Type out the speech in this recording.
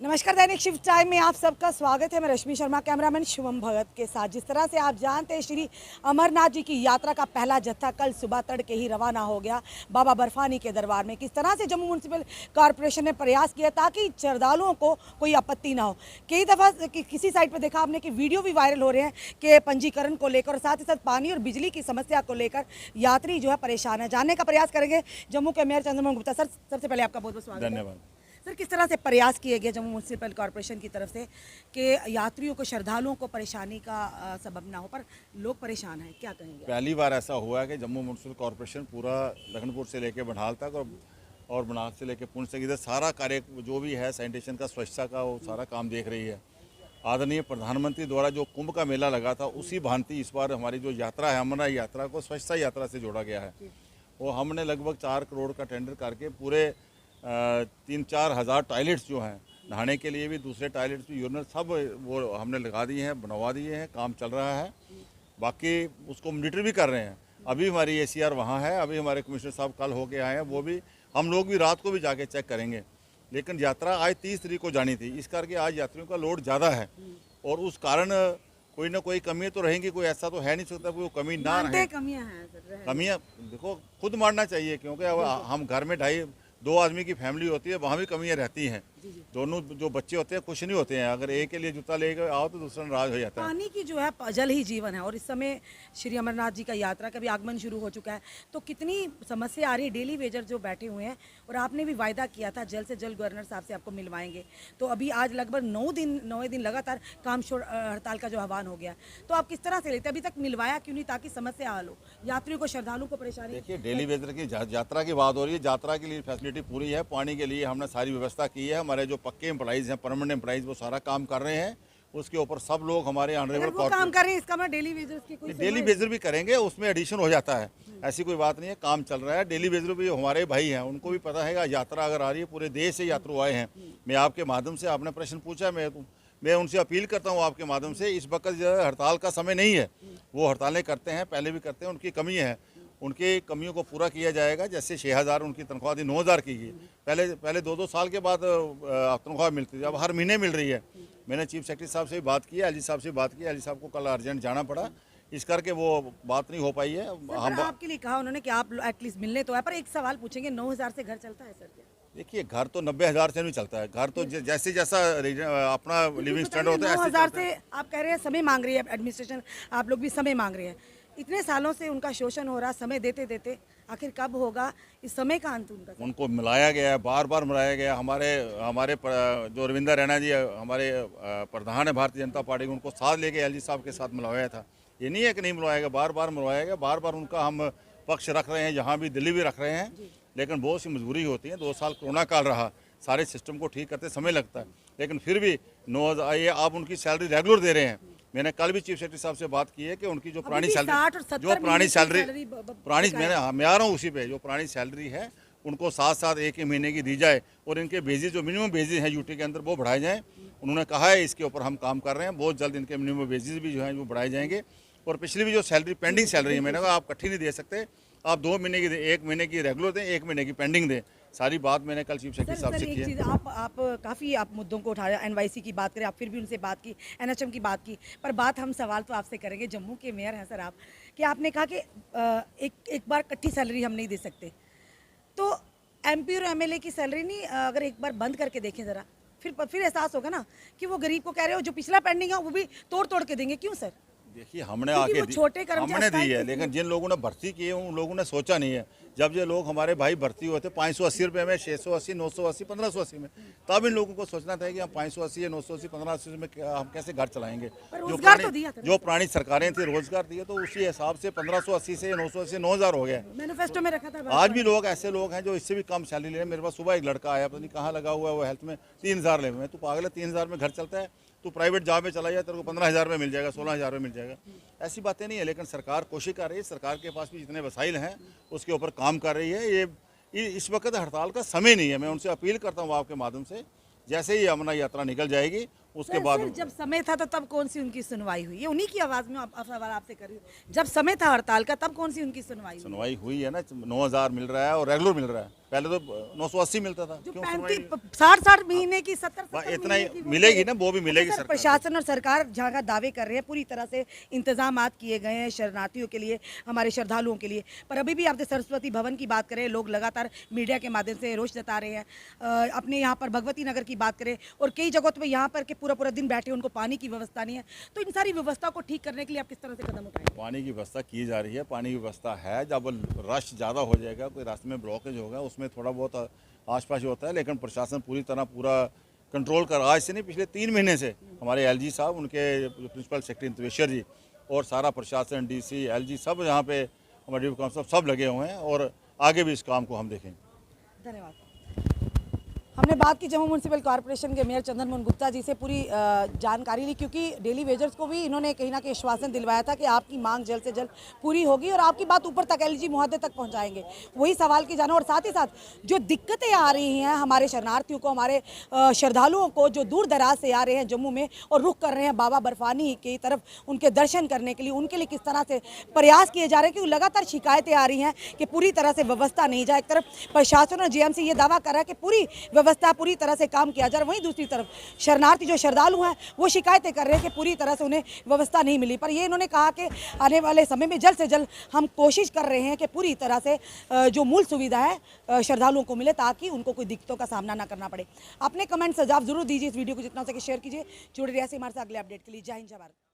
नमस्कार, दैनिक shift time में आप सबका स्वागत है। मैं रश्मि शर्मा, कैमरामैन शुभम भगत के साथ। जिस तरह से आप जानते हैं, श्री अमरनाथ जी की यात्रा का पहला जत्था कल सुबह तड़के ही रवाना हो गया बाबा बर्फानी के दरबार में। किस तरह से जम्मू म्यूनसिपल कॉरपोरेशन ने प्रयास किया ताकि श्रद्धालुओं को कोई आपत्ति ना हो। कई दफ़ा किसी साइट पर देखा आपने कि वीडियो भी वायरल हो रहे हैं कि पंजीकरण को लेकर और साथ ही साथ पानी और बिजली की समस्या को लेकर यात्री जो है परेशान है। जानने का प्रयास करेंगे जम्मू के मेयर चंद्रमोहन गुप्ता। सर, सबसे पहले आपका बहुत बहुत स्वागत है। धन्यवाद। सर, किस तरह से प्रयास किए गए जम्मू म्यूनसिपल कॉरपोरेशन की तरफ से कि यात्रियों को, श्रद्धालुओं को परेशानी का सबब ना हो, पर लोग परेशान हैं, क्या कहेंगे? पहली बार ऐसा हुआ है कि जम्मू म्यूनसिपल कॉरपोरेशन पूरा लखनपुर से लेकर बनिहाल तक और बनास से लेकर पुंछ तक इधर सारा कार्य जो भी है सैनिटेशन का, स्वच्छता का, वो सारा काम देख रही है। आदरणीय प्रधानमंत्री द्वारा जो कुंभ का मेला लगा था उसी भांति इस बार हमारी जो यात्रा है, अमरनाथ यात्रा को स्वच्छता यात्रा से जोड़ा गया है। वो हमने लगभग 4 करोड़ का टेंडर करके पूरे 3-4 हज़ार टॉयलेट्स जो हैं नहाने के लिए भी, दूसरे टॉयलेट्स भी, यूरिनल सब वो हमने लगा दिए हैं, बनवा दिए हैं, काम चल रहा है। बाकी उसको मॉनिटर भी कर रहे हैं। अभी हमारी ACR वहाँ है, अभी हमारे कमिश्नर साहब कल होके आए हैं, वो भी हम लोग भी रात को भी जाके चेक करेंगे। लेकिन यात्रा आज 30 तारीख को जानी थी, इस करके आज यात्रियों का लोड ज़्यादा है और उस कारण कोई ना कोई कमी तो रहेंगी। कोई ऐसा तो है नहीं सकता कोई कमी ना रहे। कमियाँ देखो खुद मारना चाहिए, क्योंकि अब हम घर में 2 आदमी की फैमिली होती है, वहाँ भी कमियाँ रहती हैं। दोनों जो बच्चे होते हैं खुश नहीं होते हैं, अगर एक के लिए जूता लेकर आओ तो दूसरा नाराज हो जाता है। पानी की जो है, जल ही जीवन है और इस समय श्री अमरनाथ जी का यात्रा का भी आगमन शुरू हो चुका है, तो कितनी समस्या आ रही है। डेली वेजर जो बैठे हुए हैं और आपने भी वायदा किया था जल्द से जल्द गवर्नर साहब से आपको मिलवाएंगे, तो अभी आज लगभग 9 दिन लगातार काम हड़ताल का जो आह्वान हो गया, तो आप किस तरह से लेते? अभी तक मिलवाया क्यों नहीं ताकि समस्या हल हो, यात्रियों को, श्रद्धालुओं को परेशानी? देखिए, डेली वेजर की यात्रा की बात हो रही है। यात्रा के लिए फैसिलिटी पूरी है, पानी के लिए हमने सारी व्यवस्था की है। हमारे जो पक्के एम्प्लॉइज हैं, परमानेंट एम्प्लॉइज, वो सारा काम कर रहे हैं। उसके ऊपर सब लोग हमारे ऑनरेबल काम कर रहे हैं, इसका मैं डेली वेजर की कोई डेली वेजर भी करेंगे, उसमें एडिशन हो जाता है, ऐसी कोई बात नहीं है, काम चल रहा है। डेली वेजर भी हमारे भाई हैं, उनको भी पता है कि यात्रा अगर आ रही है, पूरे देश से यात्रु आए हैं। मैं आपके माध्यम से, आपने प्रश्न पूछा, मैं उनसे अपील करता हूँ आपके माध्यम से, इस वक्त जो हड़ताल का समय नहीं है, वो हड़तालें करते हैं, पहले भी करते हैं, उनकी कमी है, उनकी कमियों को पूरा किया जाएगा। जैसे 6,000 उनकी तनख्वाह थी, 9,000 की गई। पहले 2-2 साल के बाद तनख्वाह मिलती थी, अब हर महीने मिल रही है। मैंने चीफ सेक्रेटरी साहब से भी बात की, एलजी साहब से बात की, एलजी साहब को कल अर्जेंट जाना पड़ा, इस करके वो बात नहीं हो पाई है। हम आपके लिए कहा उन्होंने कि आप एटलीस्ट मिलने तो है, पर एक सवाल पूछेंगे, 9,000 से घर चलता है सर? देखिए, घर तो 90,000 से नहीं चलता है। घर तो जैसे जैसा अपना लिविंग स्टैंडर्ड होता है, 9,000 से आप कह रहे हैं समय मांग रही है एडमिनिस्ट्रेशन, आप लोग भी समय मांग रहे हैं। इतने सालों से उनका शोषण हो रहा, समय देते देते आखिर कब होगा इस समय का अंत उनका? उनको मिलाया गया है, बार बार मिलाया गया। हमारे जो रविंदर रैना जी हमारे प्रधान है भारतीय जनता पार्टी के, उनको साथ लेके एलजी साहब के साथ मिलवाया था। ये नहीं है कि नहीं मिलवाया गया, बार बार मिलवाया गया, बार बार उनका हम पक्ष रख रहे हैं, यहाँ भी दिल्ली भी रख रहे हैं। लेकिन बहुत सी मजबूरी होती है, 2 साल कोरोना काल रहा, सारे सिस्टम को ठीक करते समय लगता है। लेकिन फिर भी 9,000 ये आप उनकी सैलरी रेगुलर दे रहे हैं। मैंने कल भी चीफ सेक्रेटरी साहब से बात की है कि उनकी जो पुरानी सैलरी, मैं आ रहा हूँ उसी पे, जो पुरानी सैलरी है उनको साथ एक ही महीने की दी जाए और इनके बेसिस जो मिनिमम बेसिस हैं यूटी के अंदर वो बढ़ाए जाएँ। उन्होंने कहा है इसके ऊपर हम काम कर रहे हैं, बहुत जल्द इनके मिनिमम बेसिस भी जो हैं वो बढ़ाए जाएंगे। और पिछली भी जो सैलरी पेंडिंग सैलरी है, मैंने कहा आप इकट्ठी नहीं दे सकते, आप 2 महीने की दें, 1 महीने की रेगुलर दें, 1 महीने की पेंडिंग दें। सारी बात मैंने कल चीफ सेक्रेटरी साहब से की है। आप काफ़ी आप मुद्दों को उठाया, NYC की बात करें, आप फिर भी उनसे बात की, NHM की बात की, पर बात हम सवाल तो आपसे करेंगे, जम्मू के मेयर हैं सर आप, कि आपने कहा कि एक बार इकट्ठी सैलरी हम नहीं दे सकते, तो MP और MLA की सैलरी नहीं, अगर एक बार बंद करके देखें ज़रा, फिर एहसास होगा ना कि वो गरीब को कह रहे हो जो पिछला पेंडिंग है वो भी तोड़ के देंगे। क्यों सर? देखिए, हमने दी है, लेकिन जिन लोगों ने भर्ती की है उन लोगों ने सोचा नहीं है। जब ये लोग हमारे भाई भर्ती हुए थे 580 रुपये में, 680, 980, 1580 में, तब इन लोगों को सोचना था कि हम 580 या 980, 1580 में हम कैसे घर चलाएंगे। जो पुरानी सरकारें थी रोजगार दिए, तो उसी हिसाब से 1580 से 980, 9,000 हो गया। मैनिफेस्टो में रखा था। आज भी लोग ऐसे लोग हैं जो इससे भी कम सैलरी ले रहे हैं। मेरे पास सुबह एक लड़का आया, पता नहीं कहाँ लगा हुआ है, वो हेल्थ में 3,000 ले। मैं, तू पागल है, 3,000 में घर चलता है? तू प्राइवेट जॉब में चला जाए, तेरे को 15,000 में मिल जाएगा, 16,000 में मिल जाएगा। ऐसी बातें नहीं है, लेकिन सरकार कोशिश कर रही है, सरकार के पास भी जितने वसाइल हैं उसके ऊपर काम कर रही है। ये इस वक्त हड़ताल का समय नहीं है। मैं उनसे अपील करता हूँ आपके माध्यम से, जैसे ही अमरनाथ यात्रा निकल जाएगी उसके बाद। जब समय था तो तब कौन सी उनकी सुनवाई हुई? ये उन्हीं की आवाज़ में सवाल आपसे कर रही हूँ। जब समय था हड़ताल का तब कौन सी उनकी सुनवाई हुई है ना? 9,000 मिल रहा है और रेगुलर मिल रहा है। पहले तो 980 मिलता था, जो क्यों 60 महीने की 70 इतना ही मिलेगी ना, वो भी मिलेगी सर, सरकार। प्रशासन और सरकार जहाँ का दावे कर रहे हैं पूरी तरह से इंतजामात किए गए हैं शरणार्थियों के लिए, हमारे श्रद्धालुओं के लिए, पर अभी भी आप सरस्वती भवन की बात करें, लोग लगातार मीडिया के माध्यम से रोष जता रहे हैं। अपने यहाँ पर भगवती नगर की बात करें और कई जगहों पर यहाँ पर के पूरा पूरा दिन बैठे उनको पानी की व्यवस्था नहीं है, तो इन सारी व्यवस्था को ठीक करने के लिए आप किस तरह से कदम उठाएंगे? पानी की व्यवस्था की जा रही है, पानी की व्यवस्था है। जब रश ज़्यादा हो जाएगा, कोई रास्ते में ब्लॉकेज होगा, उसमें थोड़ा बहुत आसपास होता है, लेकिन प्रशासन पूरी तरह पूरा कंट्रोल कर, आज से नहीं पिछले 3 महीने से हमारे एलजी साहब, उनके प्रिंसिपल सेक्रेटरी इंतवेश्वर जी और सारा प्रशासन, डीसी, एलजी सब यहाँ पे हमारे डिप्टी कमिश्नर सब लगे हुए हैं और आगे भी इस काम को हम देखेंगे। धन्यवाद। हमने बात की जम्मू म्यूनसिपल कॉर्पोरेशन के मेयर चंदन मोहन गुप्ता जी से, पूरी जानकारी ली, क्योंकि डेली वेजर्स को भी इन्होंने कहीं ना कहीं आश्वासन दिलवाया था कि आपकी मांग जल्द से जल्द पूरी होगी और आपकी बात ऊपर तक एलजी महोदय तक पहुंचाएंगे। वही सवाल की जाना, और साथ ही साथ जो दिक्कतें आ रही हैं हमारे शरणार्थियों को, हमारे श्रद्धालुओं को जो दूर दराज से आ रहे हैं जम्मू में और रुख कर रहे हैं बाबा बर्फानी की तरफ उनके दर्शन करने के लिए, उनके लिए किस तरह से प्रयास किए जा रहे हैं, क्योंकि लगातार शिकायतें आ रही हैं कि पूरी तरह से व्यवस्था नहीं जाए। एक तरफ प्रशासन और जेएमसी ये दावा कर रहा है कि पूरी व्यवस्था पूरी तरह से काम किया जा रहा है, वहीं दूसरी तरफ शरणार्थी जो श्रद्धालु हैं वो शिकायतें कर रहे हैं कि पूरी तरह से उन्हें व्यवस्था नहीं मिली। पर ये इन्होंने कहा कि आने वाले समय में जल्द से जल्द हम कोशिश कर रहे हैं कि पूरी तरह से जो मूल सुविधा है श्रद्धालुओं को मिले, ताकि उनको कोई दिक्कतों का सामना ना करना पड़े। अपने कमेंट सुझाव जरूर दीजिए, इस वीडियो को जितना हो सके शेयर कीजिए। जुड़े रहिए हमारे साथ अगले अपडेट के लिए। जय हिंद, जय भारत।